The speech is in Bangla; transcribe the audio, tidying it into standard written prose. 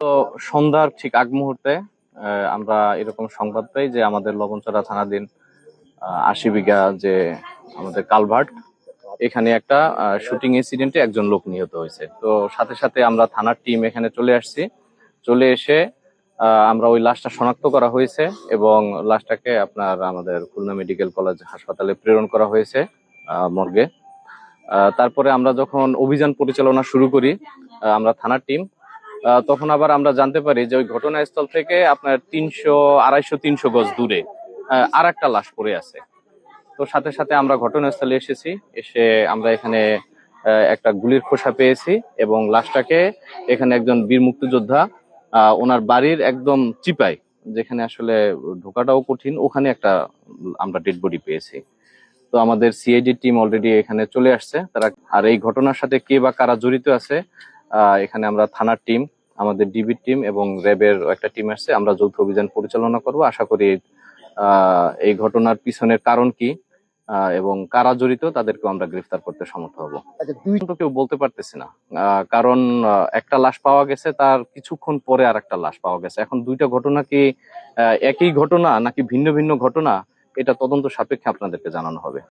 তো সন্ধ্যার ঠিক আগ মুহূর্তে আমরা এরকম সংবাদ পাই যে আমাদের লবণচড়া থানাধীন ৮০ বিঘা যে আমাদের কালভার্ট, এখানে একটা শুটিং ইনসিডেন্টে একজন লোক নিহত হয়েছে। তো সাথে সাথে আমরা থানার টিম এখানে চলে আসছি। চলে এসে আমরা ওই লাশটা শনাক্ত করা হয়েছে এবং লাশটাকে আপনার আমাদের খুলনা মেডিকেল কলেজ হাসপাতালে প্রেরণ করা হয়েছে মর্গে। তারপরে আমরা যখন অভিযান পরিচালনা শুরু করি আমরা থানার টিম, তখন আবার আমরা জানতে পারি যে ওই ঘটনাস্থল থেকে আপনার 250-300 গজ দূরে আর একটা লাশ পড়ে আছে। তো সাথে সাথে আমরা ঘটনাস্থলে এসেছি। এসে আমরা এখানে একটা গুলির খোসা পেয়েছি এবং লাশটাকে এখানে একজন বীর মুক্তিযোদ্ধা ওনার বাড়ির একদম চিপায়, যেখানে আসলে ঢোকাটাও কঠিন, ওখানে একটা আমরা ডেড বডি পেয়েছি। তো আমাদের সিআইডি টিম অলরেডি এখানে চলে আসছে তারা। আর এই ঘটনার সাথে কে বা কারা জড়িত আছে এখানে আমরা থানার টিম, আমাদের ডিবির টিম এবং র্যাবের একটা টিম আসছে। আমরা যৌথ অভিযান পরিচালনা করব। আশা করি এই ঘটনার পিছনের কারণ কি এবং কারা জড়িত তাদেরকেও আমরা গ্রেফতার করতে সমর্থ হব। তো কেউ বলতে পারতেছি না, কারণ একটা লাশ পাওয়া গেছে, তার কিছুক্ষণ পরে আর একটা লাশ পাওয়া গেছে। এখন দুইটা ঘটনা কি একই ঘটনা নাকি ভিন্ন ভিন্ন ঘটনা, এটা তদন্ত সাপেক্ষে আপনাদেরকে জানানো হবে।